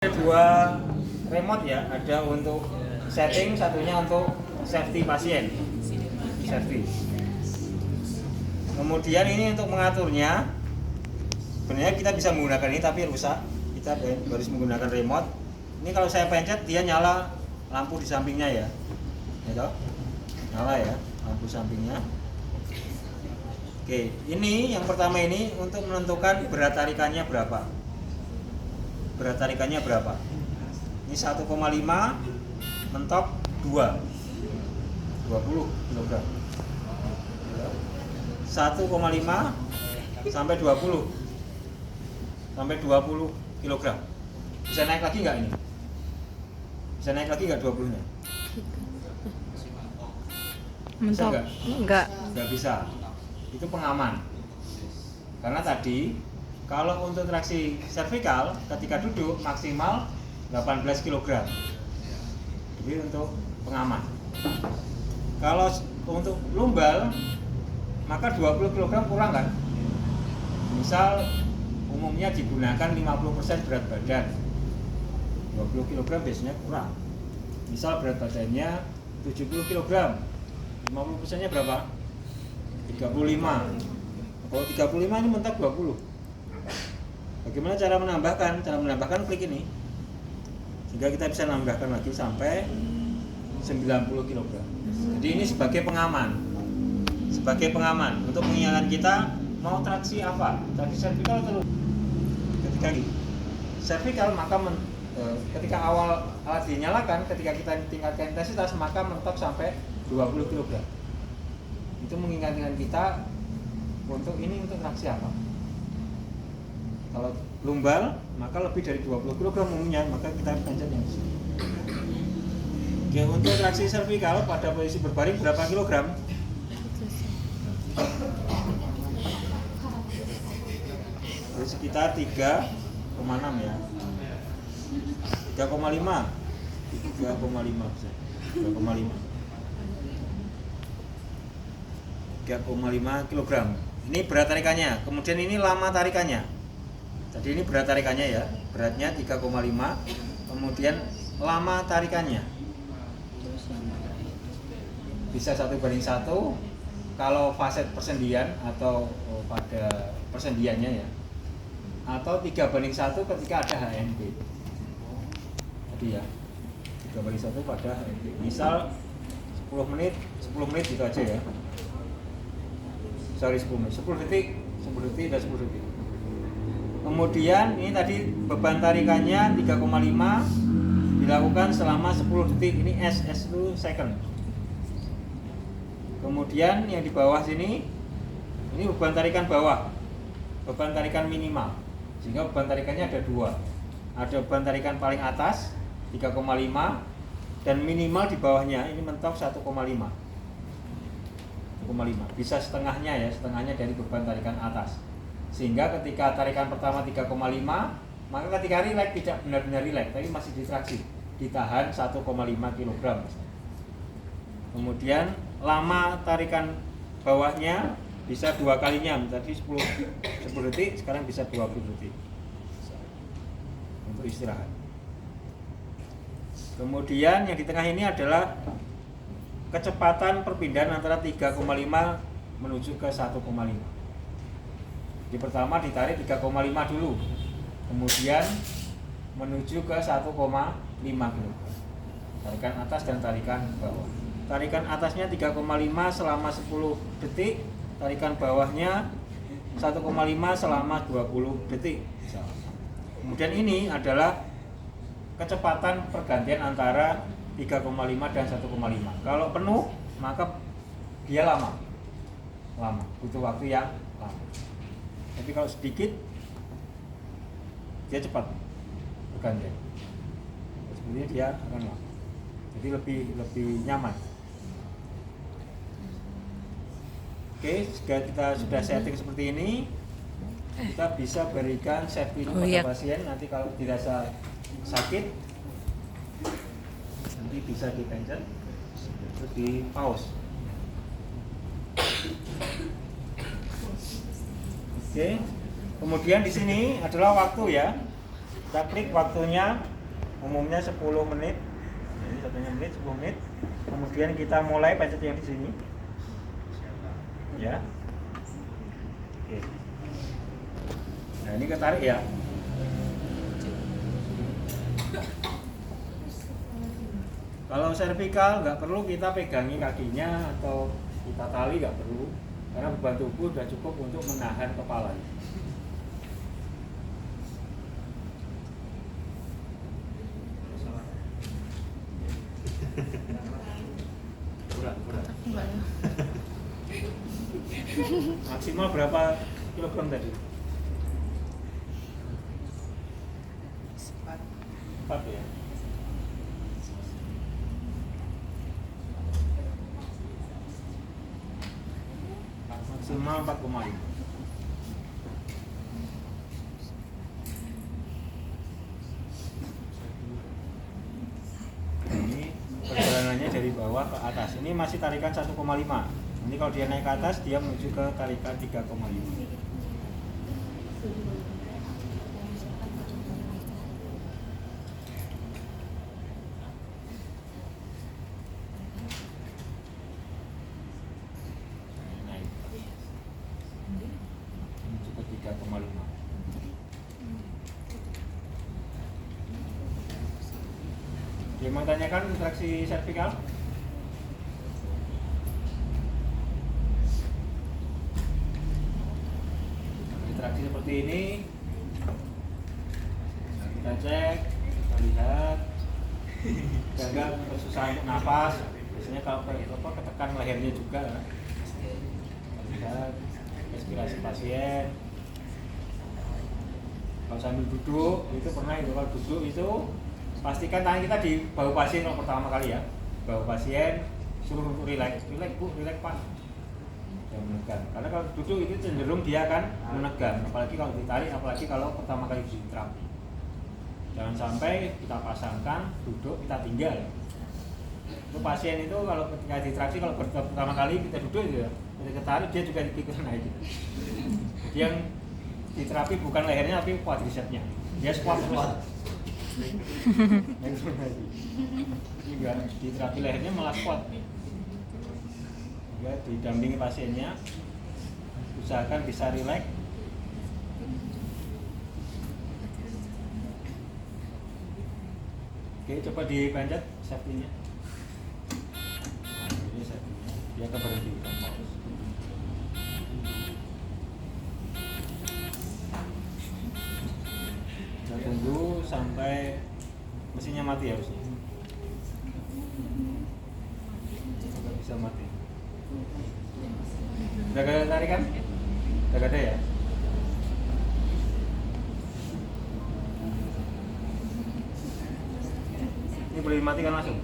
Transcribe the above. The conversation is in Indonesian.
Dua remote ya, ada untuk setting, satunya untuk safety pasien, safety. Kemudian ini untuk mengaturnya, sebenarnya kita bisa menggunakan ini tapi rusak, kita harus menggunakan remote. Ini kalau saya pencet dia nyala lampu di sampingnya ya, gitu, nyala ya lampu sampingnya. Oke, ini yang pertama ini untuk menentukan berat tarikannya berapa. Berat tarikannya berapa? Ini 1,5 mentok 20 kg. 1,5 sampai 20 kg. Bisa naik lagi nggak ini? Bisa naik lagi nggak 20-nya? Bisa Mentok? Nggak bisa. Itu pengaman. Karena tadi kalau untuk traksi servikal ketika duduk maksimal 18 kg. Jadi untuk pengaman. Kalau untuk lumbal maka 20 kg kurang kan? Misal umumnya digunakan 50% berat badan. 20 kg biasanya kurang. Misal berat badannya 70 kg. 50%-nya berapa? 35. Kalau 35 ini mentok 20. Bagaimana cara menambahkan? Cara menambahkan klik ini, sehingga kita bisa menambahkan lagi sampai 90 kg. Jadi ini sebagai pengaman, untuk mengingatkan kita mau traksi apa, traksi servikal atau ketika servikal maka ketika awal alat dinyalakan, ketika kita tingkatkan intensitas maka mentok sampai 20 kg. Itu mengingatkan kita untuk ini untuk traksi apa. Kalau lumbal maka lebih dari 20 kg umumnya, maka kita pencet yang di sini. Oke, untuk traksi servikal pada posisi berbaring berapa kilogram? Jadi sekitar 3,6 ya. 3,5 bisa. 3,5 kg. Ini berat tarikannya. Kemudian ini lama tarikannya. Jadi ini berat tarikannya ya, beratnya 3,5, kemudian lama tarikannya bisa 1:1 kalau fase persendian atau pada persendiannya ya, atau 3:1 ketika ada HMP. Jadi ya 3:1 pada HMP. Misal 10 menit gitu aja ya. Sorry 10 menit, 10 detik dan 10 detik. Kemudian ini tadi beban tarikannya 3,5 dilakukan selama 10 detik. Ini S itu second. Kemudian yang di bawah sini ini beban tarikan bawah, beban tarikan minimal. Sehingga beban tarikannya ada dua. Ada beban tarikan paling atas 3,5 dan minimal di bawahnya ini mentok 1,5. Bisa setengahnya ya, setengahnya dari beban tarikan atas. Sehingga ketika tarikan pertama 3,5, maka ketika relax tidak benar-benar relax, tapi masih ditraksi, ditahan 1,5 kg. Kemudian lama tarikan bawahnya bisa 2 kalinya, tadi 10 detik, sekarang bisa 20 detik untuk istirahat. Kemudian yang di tengah ini adalah kecepatan perpindahan antara 3,5 menuju ke 1,5. Di pertama ditarik 3,5 dulu, kemudian menuju ke 1,5 kg. Tarikan atas dan tarikan bawah. Tarikan atasnya 3,5 selama 10 detik, tarikan bawahnya 1,5 selama 20 detik. Kemudian ini adalah kecepatan pergantian antara 3,5 dan 1,5. Kalau penuh maka dia lama, butuh waktu yang lama. Tapi kalau sedikit dia cepat bergantian. Sebenarnya dia akan lama. Jadi lebih nyaman. Oke, jika kita sudah setting seperti ini, kita bisa berikan safety pada pasien. Nanti kalau dirasa sakit, nanti bisa dipencet terus di pause. Oke. Kemudian di sini adalah waktu ya. Kita klik waktunya umumnya 10 menit. Jadi 1 menit, 10 menit. Kemudian kita mulai pencet yang di sini. Ya. Oke. Nah, ini ketarik ya. Kalau servikal nggak perlu kita pegangi kakinya atau kita tali, nggak perlu, karena beban tubuh sudah cukup untuk menahan kepala. Kurang. Maksimal berapa kilogram tadi? 4 ya. Maksimal 4,5. Ini perjalanannya dari bawah ke atas. Ini masih tarikan 1,5. Nanti kalau dia naik ke atas, dia menuju ke tarikan 3,5. Dia mau tanyakan traksi servikal? Traksi seperti ini. Kita cek, kita lihat. Jaga kesusahan untuk nafas. Biasanya kalau ketekan lehernya juga. Kita lihat respirasi pasien. Kalau sambil duduk, itu pernah itu kalau duduk itu pastikan tangan kita di bahu pasien kalau pertama kali ya. Bahu pasien suruh relax bu, relax pak. Jangan menekan. Karena kalau duduk itu cenderung dia akan menekan, apalagi kalau ditarik, apalagi kalau pertama kali terapi. Jangan sampai kita pasangkan, duduk, kita tinggal. Itu pasien itu kalau ketika ditraksi, kalau pertama kali kita duduk itu ya, ketika tarik dia juga ikut naik gitu. Yang diterapi bukan lehernya tapi quadricepsnya. Dia squat terus. Juga di terapi lehernya malah squat. Ya, didampingi pasiennya, usahakan bisa relax. Oke, coba dipencet safety-nya. Nah, ini safety-nya. Dia akan berhenti. Kita tunggu sampai mesinnya mati harusnya. Nggak bisa mati. Udah gak ada tarikan? Udah gak ada ya? Ini boleh dimatikan langsung?